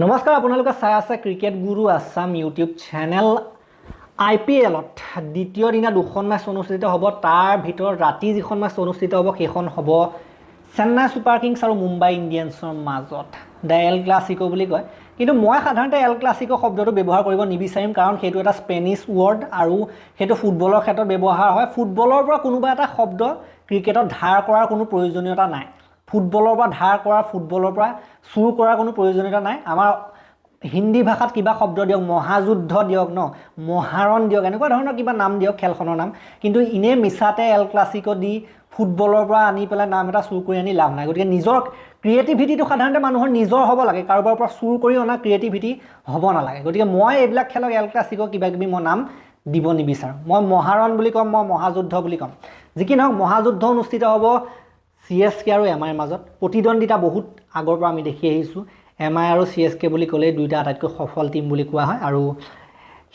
নমস্কাৰ আপোনালোকে চাই আছে ক্ৰিকেট গুৰু আছাম ইউটিউব চেনেল IPLত দ্বিতীয় দিনা দুখন ম্যাচ অনুষ্ঠিত হ'ব তাৰ ভিতৰত ৰাতি যিখন ম্যাচ অনুষ্ঠিত হ'ব সেইখন হ'ব চেন্নাই ছুপাৰ কিংছ আৰু মুম্বাই ইণ্ডিয়ানছৰ মাজত দ্য এল ক্লাছিকো বুলি কয় কিন্তু মই সাধাৰণতে এল ক্লাছিকো শব্দটো ব্যৱহাৰ কৰিব নিবিচাৰিম কাৰণ সেইটো এটা স্পেনিছ ৱৰ্ড আৰু সেইটো ফুটবলৰ ক্ষেত্ৰত ব্যৱহাৰ হয় ফুটবলৰ পৰা কোনোবা এটা শব্দ ক্ৰিকেটত ধাৰ কৰাৰ কোনো প্ৰয়োজনীয়তা নাই ফুটবলৰ পৰা ধাৰ কৰা ফুটবলৰ পৰা চুৰ কৰাৰ কোনো প্ৰয়োজনীয়তা নাই আমাৰ হিন্দী ভাষাত কিবা শব্দ দিয়ক মহাযুদ্ধ দিয়ক ন মহাৰণ দিয়ক এনেকুৱা ধৰণৰ কিবা নাম দিয়ক খেলখনৰ নাম কিন্তু ইনে মিছাতে এল ক্লাছিকো দি ফুটবলৰ পৰা আনি পেলাই নাম এটা চুৰ কৰি আনি লাভ নাই গতিকে নিজৰ ক্ৰিয়েটিভিটিটো সাধাৰণতে মানুহৰ নিজৰ হ'ব লাগে কাৰোবাৰ পৰা চুৰ কৰি অনা ক্ৰিয়েটিভিটি হ'ব নালাগে গতিকে মই এইবিলাক খেলক এল ক্লাছিকো কিবা কিবি মই নাম দিব নিবিচাৰোঁ মই মহাৰণ বুলি ক'ম মই মহাযুদ্ধ বুলি ক'ম যি কি নহওক মহাযুদ্ধ অনুষ্ঠিত হ'ব CSK আৰু MIৰ মাজত প্ৰতিদ্বন্দিতা বহুত আগৰ পৰা আমি দেখি আহিছোঁ MI আৰু CSK বুলি ক'লে দুইটা আটাইতকৈ সফল টিম বুলি কোৱা হয় আৰু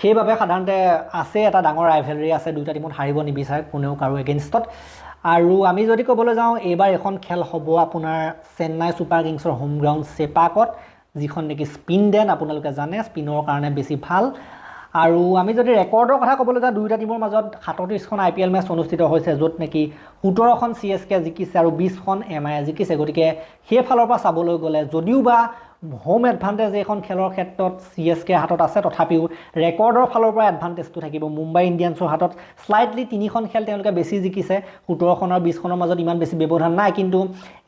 সেইবাবে সাধাৰণতে আছে এটা ডাঙৰ ৰাইভেলৰি আছে দুইটা টিমত হাৰিব নিবিচাৰে কোনেও কাৰো এগেইনষ্টত আৰু আমি যদি ক'বলৈ যাওঁ এইবাৰ এখন খেল হ'ব আপোনাৰ চেন্নাই ছুপাৰ কিংছৰ হোম গ্ৰাউণ্ড চেপাকত যিখন নেকি স্পিন দেন আপোনালোকে জানে স্পিনৰ কাৰণে বেছি ভাল আৰু আমি যদি ৰেকৰ্ডৰ কথা ক'বলৈ যাওঁ দুইটা টিমৰ মাজত 37খন IPL মেচ অনুষ্ঠিত হৈছে য'ত নেকি 17খন CSK জিকিছে আৰু 20খন MI জিকিছে গতিকে সেই ফালৰ পৰা চাবলৈ গ'লে যদিও বা হোম এডভান্টেজ এখন খেলৰ ক্ষেত্ৰত CSK হাতত আছে তথাপিও ৰেকৰ্ডৰ ফালৰ পৰা এডভান্টেজটো থাকিব মুম্বাই ইণ্ডিয়ানছৰ হাতত স্লাইটলি 3খন খেল তেওঁলোকে বেছি জিকিছে 17খন আৰু 20খনৰ মাজত ইমান বেছি ব্যৱধান নাই কিন্তু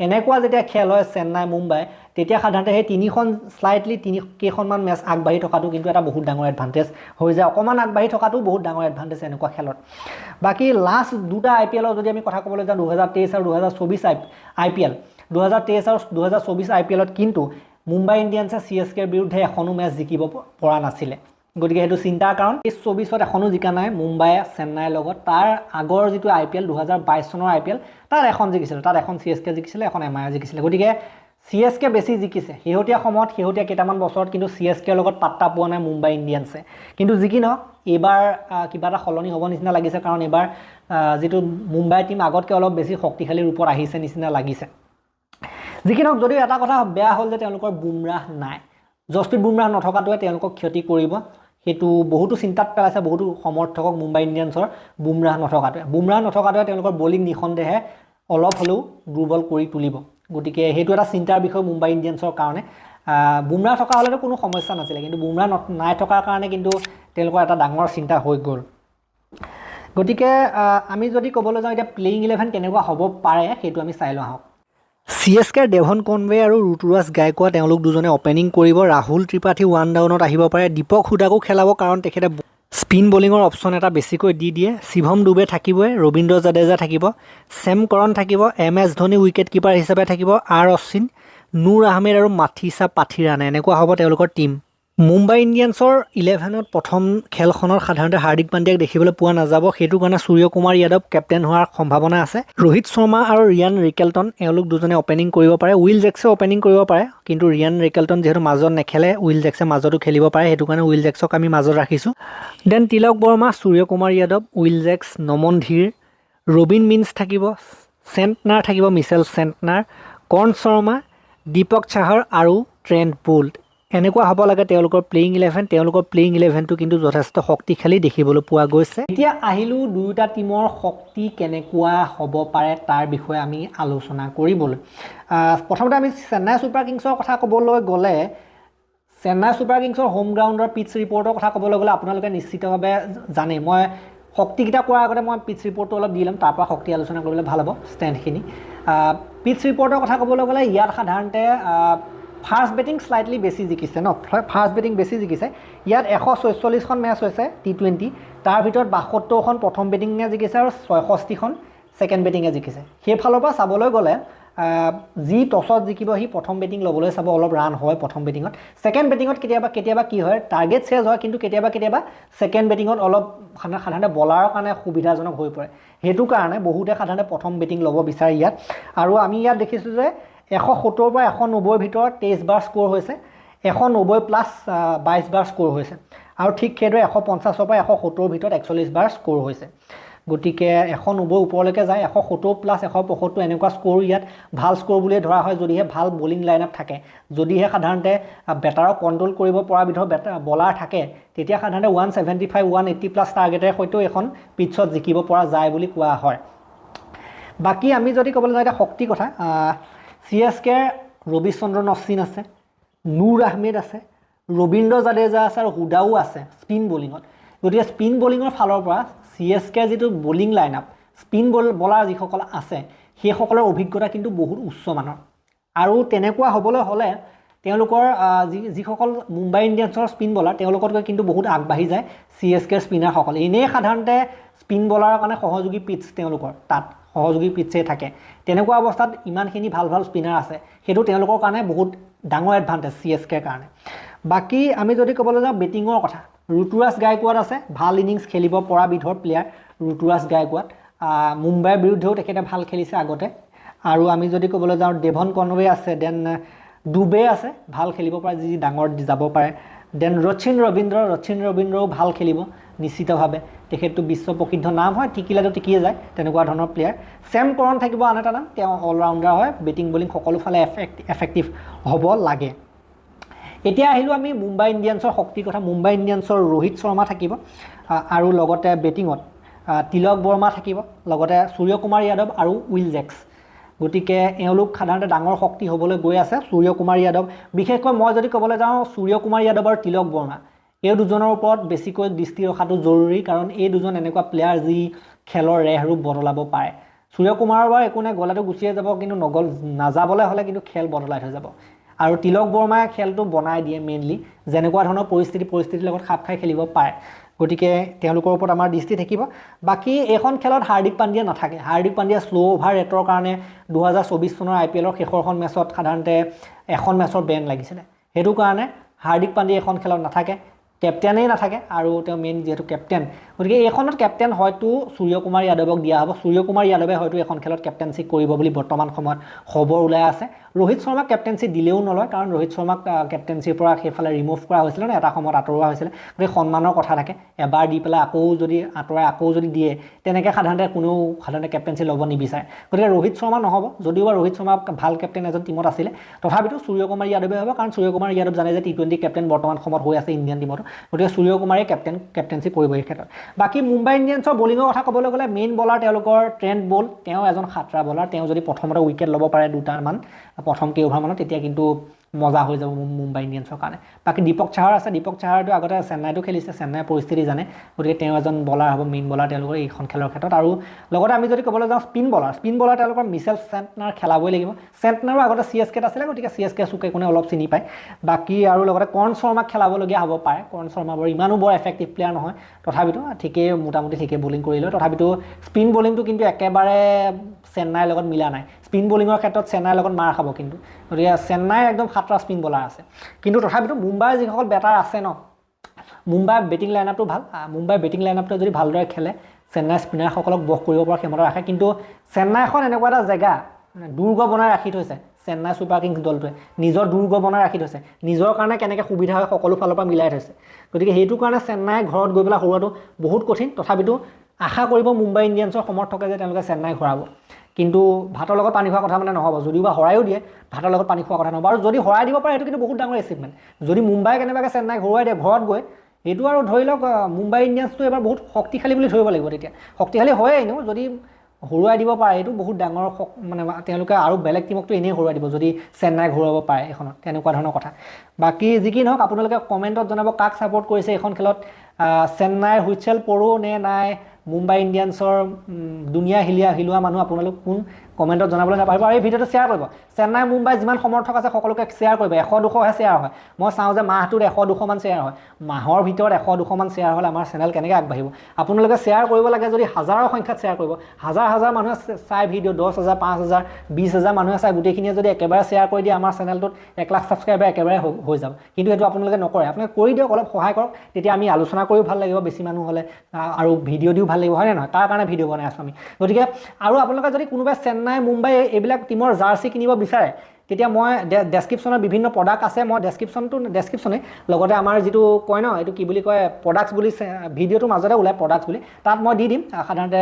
এনেকুৱা যেতিয়া খেল হয় চেন্নাই মুম্বাই তেতিয়া সাধাৰণতে সেই 3খন স্লাইটলি কেইখনমান মেচ আগবাঢ়ি থকাটো কিন্তু এটা বহুত ডাঙৰ এডভান্টেজ হৈ যায় অকণমান আগবাঢ়ি থকাটো বহুত ডাঙৰ এডভান্টেজ এনেকুৱা খেলত বাকী লাষ্ট দুটা IPLৰ যদি আমি কথা ক'বলৈ যাওঁ 2023 আৰু 2024 IPL 2023 আৰু 2024 IPLত কিন্তু মুম্বাই ইণ্ডিয়ানছে CSKৰ বিৰুদ্ধে এখনো মেচ জিকিব পৰা নাছিলে গতিকে সেইটো চিন্তাৰ কাৰণ 24ত এখনো জিকা নাই মুম্বাইয়ে চেন্নাইৰ লগত তাৰ আগৰ যিটো IPL 2022 চনৰ IPL তাত এখন জিকিছিল তাত এখন CSK জিকিছিলে এখন MI জিকিছিলে গতিকে CSK বেছি জিকিছে শেহতীয়া সময়ত শেহতীয়া কেইটামান বছৰত কিন্তু CSKৰ লগত পাত্তা পোৱা নাই মুম্বাই ইণ্ডিয়ানছে কিন্তু যিকি নহওক এইবাৰ কিবা এটা সলনি হ'ব নিচিনা লাগিছে কাৰণ এইবাৰ যিটো মুম্বাই টিম আগতকৈ অলপ বেছি শক্তিশালী ৰূপত আহিছে নিচিনা লাগিছে যিকি নহওক যদিও এটা কথা বেয়া হ'ল যে তেওঁলোকৰ বুমৰাহ নাই জসপ্ৰীত বুমৰাহ নথকাটোৱে তেওঁলোকক ক্ষতি কৰিব সেইটো বহুতো চিন্তাত পেলাইছে বহুতো সমৰ্থকক মুম্বাই ইণ্ডিয়ানছৰ বুমৰাহ নথকাটোৱে তেওঁলোকৰ বলিং নিখন্দেহে অলপ হ'লেও দুৰ্বল কৰি তুলিব গতিকে সেইটো এটা চিন্তাৰ বিষয় মুম্বাই ইণ্ডিয়ানছৰ কাৰণে বুমৰাহ থকা হ'লেতো কোনো সমস্যা নাছিলে কিন্তু বুমৰাহ নাই থকাৰ কাৰণে কিন্তু তেওঁলোকৰ এটা ডাঙৰ চিন্তা হৈ গ'ল গতিকে আমি যদি ক'বলৈ যাওঁ এতিয়া প্লেইং 11 কেনেকুৱা হ'ব পাৰে সেইটো আমি চাই লওঁ আহক CSKৰ ডেভন কনৱে আৰু ৰুতুৰাজ গায়কোৱা তেওঁলোক দুজনে অপেনিং কৰিব ৰাহুল ত্ৰিপাঠী ওৱান ডাউনত আহিব পাৰে দীপক হুডাকো খেলাব কাৰণ তেখেতে স্পিন বলিঙৰ অপশ্যন এটা বেছিকৈ দি দিয়ে শিৱম ডুবে থাকিবই ৰবীন্দ্ৰ জাদেজা থাকিব ছেম কৰণ থাকিব MS ধোনী উইকেট কিপাৰ হিচাপে থাকিব অশ্বিন নুৰ আহমেদ আৰু মাথিছা পাথিৰানে এনেকুৱা হ'ব তেওঁলোকৰ টীম মুম্বাই ইণ্ডিয়ানছৰ 11ত প্ৰথম খেলখনত সাধাৰণতে হাৰ্দিক পাণ্ডিয়াক দেখিবলৈ পোৱা নাযাব সেইটো কাৰণে সূৰ্যকুমাৰ যাদৱ কেপ্টেইন হোৱাৰ সম্ভাৱনা আছে ৰোহিত শৰ্মা আৰু ৰিয়ান ৰিকেলটন এওঁলোক দুজনে অপেনিং কৰিব পাৰে উইল জেক্সে অপেনিং কৰিব পাৰে কিন্তু ৰিয়ান ৰিকেলটন যিহেতু মাজত নেখেলে উইল জেক্সে মাজতো খেলিব পাৰে সেইটো কাৰণে উইল জেক্সক আমি মাজত ৰাখিছোঁ দেন তিলক বৰ্মা সূৰ্যকুমাৰ যাদৱ উইল জেক্স নমন ধীৰ ৰবিন মিন্স থাকিব চেণ্টনাৰ থাকিব মিচেল চেণ্টনাৰ কৰ্ণ শৰ্মা দীপক চাহাৰ আৰু ট্ৰেণ্ট বোল্ট এনেকুৱা হ'ব লাগে তেওঁলোকৰ প্লেইং 11 তেওঁলোকৰ প্লেইং 11টো কিন্তু যথেষ্ট শক্তিশালী দেখিবলৈ পোৱা গৈছে এতিয়া আহিলোঁ দুয়োটা টিমৰ শক্তি কেনেকুৱা হ'ব পাৰে তাৰ বিষয়ে আমি আলোচনা কৰিবলৈ প্ৰথমতে আমি চেন্নাই ছুপাৰ কিংছৰ কথা ক'বলৈ গ'লে চেন্নাই ছুপাৰ কিংছৰ হোম গ্ৰাউণ্ডৰ পিটছ ৰিপৰ্টৰ কথা ক'বলৈ গ'লে আপোনালোকে নিশ্চিতভাৱে জানে মই শক্তিকেইটা কোৱাৰ আগতে মই পিটছ ৰিপৰ্টটো অলপ দি ল'ম তাৰ পৰা শক্তি আলোচনা কৰিবলৈ ভাল হ'ব ষ্টেণ্ডখিনি পিটছ ৰিপৰ্টৰ কথা ক'বলৈ গ'লে ইয়াত সাধাৰণতে ফাৰ্ষ্ট বেটিং স্লাইটলি বেছি জিকিছে ন ফাৰ্ষ্ট বেটিং বেছি জিকিছে ইয়াত 146খন মেচ হৈছে T20 তাৰ ভিতৰত 72খন প্ৰথম বেটিঙে জিকিছে আৰু 66খন ছেকেণ্ড বেটিঙে জিকিছে সেইফালৰ পৰা চাবলৈ গ'লে যি টছত জিকিব সি প্ৰথম বেটিং ল'বলৈ চাব অলপ ৰান হয় প্ৰথম বেটিঙত ছেকেণ্ড বেটিঙত কেতিয়াবা কি হয় টাৰ্গেট চেজ হয় কিন্তু কেতিয়াবা ছেকেণ্ড বেটিঙত অলপ সাধাৰণতে বলাৰৰ কাৰণে সুবিধাজনক হৈ পৰে সেইটো কাৰণে বহুতে সাধাৰণতে প্ৰথম বেটিং ল'ব বিচাৰে ইয়াত আৰু আমি ইয়াত দেখিছোঁ যে 170 পৰা 190 ভিতৰত 23 বাৰ স্ক'ৰ হৈছে 190 প্লাছ 22 বাৰ স্ক'ৰ হৈছে আৰু ঠিক সেইদৰে 150 পৰা 170 ভিতৰত 41 বাৰ স্ক'ৰ হৈছে গতিকে 190 ওপৰলৈকে যায় 170 প্লাছ 175 এনেকুৱা স্ক'ৰ ইয়াত ভাল স্ক'ৰ বুলিয়ে ধৰা হয় যদিহে ভাল বলিং লাইনআপ থাকে যদিহে সাধাৰণতে বেটাৰক কণ্ট্ৰল কৰিব পৰা বিধৰ বলাৰ থাকে তেতিয়া সাধাৰণতে 175 180 প্লাছ টাৰ্গেটেৰে হয়তো এখন পিটছত জিকিব পৰা যায় বুলি কোৱা হয় বাকী আমি যদি ক'বলৈ যাওঁ এতিয়া শক্তি কথা CSK ৰবিচন্দ্ৰন অশ্বিন আছে নুৰ আহমেদ আছে ৰবীন্দ্ৰ জাদেজা আছে আৰু হুদাও আছে স্পিন বলিঙত গতিকে স্পিন বলিঙৰ ফালৰ পৰা CSK যিটো বলিং লাইনআপ স্পিন বলাৰ যিসকল আছে সেইসকলৰ অভিজ্ঞতা কিন্তু বহুত উচ্চ মানৰ আৰু তেনেকুৱা হ'বলৈ হ'লে তেওঁলোকৰ যিসকল মুম্বাই ইণ্ডিয়ানছৰ স্পিন বলাৰ তেওঁলোকতকৈ কিন্তু বহুত আগবাঢ়ি যায় CSK স্পিনাৰসকল এনেই সাধাৰণতে স্পিন বলাৰৰ কাৰণে সহযোগী পিটছ তেওঁলোকৰ তাত সহযোগী পিটছে থাকে তেনেকুৱা অৱস্থাত ইমানখিনি ভাল ভাল স্পিনাৰ আছে সেইটো তেওঁলোকৰ কাৰণে বহুত ডাঙৰ এডভান্টেজ CSKৰ কাৰণে বাকী আমি যদি ক'বলৈ যাওঁ বেটিঙৰ কথা ৰুতুৰাজ গায়কোৱাড আছে ভাল ইনিংছ খেলিব পৰা বিধৰ প্লেয়াৰ ৰুতুৰাজ গায়কোৱাড মুম্বাইৰ বিৰুদ্ধেও তেখেতে ভাল খেলিছে আগতে আৰু আমি যদি ক'বলৈ যাওঁ ডেভন কনৱে আছে দেন ডুবে আছে ভাল খেলিব পাৰে যি ডাঙৰ যাব পাৰে দেন ৰচিন ৰবীন্দ্ৰও ভাল খেলিব নিশ্চিতভাৱে তেখেতটো বিশ্ব প্ৰসিদ্ধ নাম হয় টিকিলেতো টিকিয়ে যায় তেনেকুৱা ধৰণৰ প্লেয়াৰ চেম কৰণ থাকিব আন এটা নাম তেওঁ অলৰাউণ্ডাৰ হয় বেটিং বলিং সকলোফালে এফেক্টিভ হ'ব লাগে এতিয়া আহিলোঁ আমি মুম্বাই ইণ্ডিয়ানছৰ শক্তিৰ কথা মুম্বাই ইণ্ডিয়ানছৰ ৰোহিত শৰ্মা থাকিব আৰু লগতে বেটিঙত তিলক বৰ্মা থাকিব লগতে সূৰ্যকুমাৰ যাদৱ আৰু উইল জেক্স গতিকে এওঁলোক সাধাৰণতে ডাঙৰ শক্তি হ'বলৈ গৈ আছে সূৰ্যকুমাৰ যাদৱ বিশেষকৈ মই যদি ক'বলৈ যাওঁ সূৰ্যকুমাৰ যাদৱ আৰু তিলক বৰ্মা এই দুজনৰ ওপৰত বেছিকৈ দৃষ্টি ৰখাটো জৰুৰী কাৰণ এই দুজন এনেকুৱা প্লেয়াৰ যি খেলৰ ৰেহ ৰূপ বদলাব পাৰে সূৰ্যকুমাৰৰ বাৰু একো নাই গলাটো গুচিয়ে যাব কিন্তু নাযাবলৈ হ'লে কিন্তু খেল বদলাই থৈ যাব আৰু তিলক বৰ্মাই খেলটো বনাই দিয়ে মেইনলি যেনেকুৱা ধৰণৰ পৰিস্থিতিৰ লগত খাপ খাই খেলিব পাৰে গতিকে তেওঁলোকৰ ওপৰত আমাৰ দৃষ্টি থাকিব বাকী এখন খেলত হাৰ্দিক পাণ্ডিয়া নাথাকে হাৰ্দিক পাণ্ডিয়া শ্ল' অভাৰ ৰেটৰ কাৰণে 2024 চনৰ IPLৰ শেষৰখন মেচত সাধাৰণতে এখন মেচৰ বেন লাগিছিলে সেইটো কাৰণে হাৰ্দিক পাণ্ডিয়া এখন খেলত নাথাকে কেপ্টেনেই নাথাকে আৰু তেওঁ মেইন যেহেতু কেপ্টেন গতিকে এইখনত কেপ্টেন হয়তো সূৰ্যকুমাৰ যাদৱক দিয়া হ'ব সূৰ্যকুমাৰ যাদৱে হয়তো এখন খেলত কেপ্টেনচি কৰিব বুলি বৰ্তমান সময়ত খবৰ ওলাই আছে ৰোহিত শৰ্মাক কেপ্টেনচি দিলেও নলয় কাৰণ ৰোহিত শৰ্মাক কেপ্টেনচিৰ পৰা সেইফালে ৰিমুভ কৰা হৈছিলে ন এটা সময়ত আঁতৰোৱা হৈছিলে গতিকে সন্মানৰ কথা থাকে এবাৰ দি পেলাই আকৌ যদি আঁতৰাই আকৌ যদি দিয়ে তেনেকৈ সাধাৰণতে কেপ্টেনচি ল'ব নিবিচাৰে গতিকে ৰোহিত শৰ্মা নহ'ব যদিও বা ৰোহিত শৰ্মা ভাল কেপ্টেন এজন টীমত আছিলে তথাপিতো সূৰ্যকুমাৰ যাদৱে হ'ব কাৰণ সূৰ্যকুমাৰ যাদৱ জানে যে T20 কেপ্টেন বৰ্তমান সময়ত হৈ আছে ইণ্ডিয়ান টীমত গতিকে সূৰ্যকুমাৰে কেপ্টেনচি কৰিব এই ক্ষেত্ৰত বাকী মুম্বাই ইণ্ডিয়ানছৰ বলিঙৰ কথা ক'বলৈ গ'লে মেইন বলাৰ তেওঁলোকৰ ট্ৰেণ্ট বল তেওঁ এজন খাতৰা বলাৰ তেওঁ যদি প্ৰথমতে উইকেট ল'ব পাৰে দুটামান প্ৰথম কেইঅভাৰমানত তেতিয়া কিন্তু মজা হৈ যাব মুম্বাই ইণ্ডিয়ানছৰ কাৰণে বাকী দীপক চাহাৰ আছে দীপক চাহাৰটো আগতে চেন্নাইতো খেলিছে চেন্নাইৰ পৰিস্থিতি জানে গতিকে তেওঁ এজন বলাৰ হ'ব মেইন বলাৰ তেওঁলোকৰ এইখন খেলৰ ক্ষেত্ৰত আৰু লগতে আমি যদি ক'বলৈ যাওঁ স্পিন বলাৰ তেওঁলোকৰ মিচেল চেণ্টনাৰ খেলাবই লাগিব চেণ্টনাৰো আগতে CSKত আছিলে গতিকে CSK চুকে কোনে অলপ চিনি পায় বাকী আৰু লগতে কৰণ শৰ্মাক খেলাবলগীয়া হ'ব পাৰে কৰণ শৰ্মা বৰ ইমানো বৰ এফেক্টিভ প্লেয়াৰ নহয় তথাপিতো মোটামুটি ঠিকেই বলিং কৰিলে তথাপিতো স্পিন বলিংটো কিন্তু একেবাৰে চেন্নাইৰ লগত মিলা নাই স্পিন বলিঙৰ ক্ষেত্ৰত চেন্নাইৰ লগত মাৰ খাব কিন্তু গতিকে চেন্নাইৰ একদম খাতৰা স্পিন বলাৰ আছে কিন্তু তথাপিতো মুম্বাইৰ যিসকল বেটাৰ আছে ন মুম্বাইৰ বেটিং লাইনআপটো ভাল মুম্বাইৰ বেটিং লাইনআপটো যদি ভালদৰে খেলে চেন্নাই স্পিনাৰসকলক বশ কৰিব পৰা ক্ষমতা ৰাখে কিন্তু চেন্নাইখন এনেকুৱা এটা জেগা দুৰ্গ বনাই ৰাখি থৈছে চেন্নাই ছুপাৰ কিংছ দলটোৱে নিজৰ দুৰ্গ বনাই ৰাখি থৈছে নিজৰ কাৰণে কেনেকৈ সুবিধা হয় সকলো ফালৰ পৰা মিলাই থৈছে গতিকে সেইটো কাৰণে চেন্নাই ঘৰত গৈ পেলাই হৰুৱাটো বহুত কঠিন তথাপিতো আশা কৰিব মুম্বাই ইণ্ডিয়ানছৰ সমৰ্থকে যে তেওঁলোকে চেন্নাই ঘূৰাব কিন্তু ভাতৰ লগত পানী খোৱা কথা মানে নহ'ব যদিও বা হৰায়ো দিয়ে ভাতৰ লগত পানী খোৱা কথা নহ'ব আৰু যদি হৰাই দিব পাৰে সেইটো কিন্তু বহুত ডাঙৰ এচিভমেণ্ট যদি মুম্বাই কেনেবাকৈ চেন্নাই ঘূৰাই দিয়ে ঘৰত গৈ এইটো আৰু ধৰি লওক মুম্বাই ইণ্ডিয়ানছটো এবাৰ বহুত শক্তিশালী বুলি ধৰিব লাগিব তেতিয়া শক্তিশালী হয়ে এনেও যদি হৰুৱাই দিব পাৰে এইটো বহুত ডাঙৰ মানে তেওঁলোকে আৰু বেলেগ টিমকতো এনেই হৰুৱাই দিব যদি চেন্নাই ঘূৰাব পাৰে এখনত তেনেকুৱা ধৰণৰ কথা বাকী যি কি নহওক আপোনালোকে কমেণ্টত জনাব কাক ছাপোৰ্ট কৰিছে এইখন খেলত চেন্নাইৰ হুইচেল পৰো নে নাই মুম্বাই ইণ্ডিয়ানছৰ দুনিয়া হিলোৱা মানুহ আপোনালোক কোন কমেণ্টত জনাবলৈ নাপাহৰিব আৰু এই ভিডিঅ'টো শ্বেয়াৰ কৰিব চেন্নাই মুম্বাই যিমান সমৰ্থক আছে সকলোকে শ্বেয়াৰ কৰিব 100-200হে শ্বেয়াৰ হয় মই চাওঁ যে মাহটোত 100-200 মান শ্বেয়াৰ হয় মাহৰ ভিতৰত 100-200 মান শ্বেয়াৰ হ'লে আমাৰ চেনেল কেনেকৈ আগবাঢ়িব আপোনালোকে শ্বেয়াৰ কৰিব লাগে যদি হাজাৰৰ সংখ্যাত শ্বেয়াৰ কৰিব হাজাৰ মানুহে চাই ভিডিঅ' 10,000 5,000 20,000 মানুহে চাই গোটেইখিনিয়ে যদি একেবাৰে শ্বেয়াৰ কৰি দিয়ে আমাৰ চেনেলটোত 1 লাখ ছাবস্ক্ৰাইবাৰ একেবাৰে হৈ যাব কিন্তু এইটো আপোনালোকে নকৰে আপোনালোকে কৰি দিয়ক অলপ সহায় কৰক তেতিয়া আমি আলোচনা কৰিও ভাল লাগিব বেছি মানুহ হ'লে আৰু ভিডিঅ' দিও ভাল লাগিব হয় নে নহয় তাৰ কাৰণে ভিডিঅ' বনাই আছোঁ আমি গতিকে আৰু আপোনালোকে যদি কোনোবাই চেন্নাই মুম্বাই এইবিলাক টিমৰ জাৰ্চি কিনিব বিচাৰে তেতিয়া মই ডেছক্ৰিপশ্যনত বিভিন্ন প্ৰডাক্ট আছে মই ডেছক্ৰিপশ্যনে লগতে আমাৰ যিটো কয় ন এইটো কি বুলি কয় প্ৰডাক্টছ বুলি ভিডিঅ'টোৰ মাজতে ওলাই প্ৰডাক্টছ বুলি তাত মই দি দিম সাধাৰণতে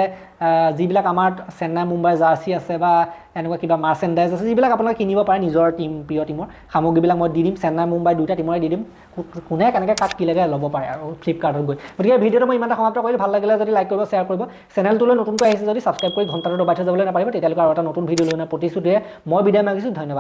যিবিলাক আমাৰ চেন্নাই মুম্বাই জাৰ্চি আছে বা এনেকুৱা কিবা মাৰ্চেণ্ডাইজ আছে যিবিলাক আপোনালোকে কিনিব পাৰে নিজৰ প্ৰিয় টীমৰ সামগ্ৰীবিলাক মই দি দিম চেন্নাই মুম্বাই দুটা টীমৰে দি দিম কোনে কেনেকৈ কাক কি লাগে ল'ব পাৰে আৰু ফ্লিপকাৰ্টত গৈ গতিকে ভিডিঅ'টো মই ইমানটা সমাপ্ত কৰিলোঁ ভাল লাগিলে যদি লাইক কৰিব শ্বেয়াৰ কৰিব চেনেলটোলৈ নতুনকৈ আহিছে যদি ছাবস্ক্ৰাইব কৰি ঘণ্টাটো দবাই থৈ যাবলৈ নাপাৰিব তেতিয়ালৈকে আৰু এটা নতুন ভিডিঅ' লৈ প্ৰতিশ্ৰুতিৰে মই বিদায় মাগিছোঁ ধন্যবাদ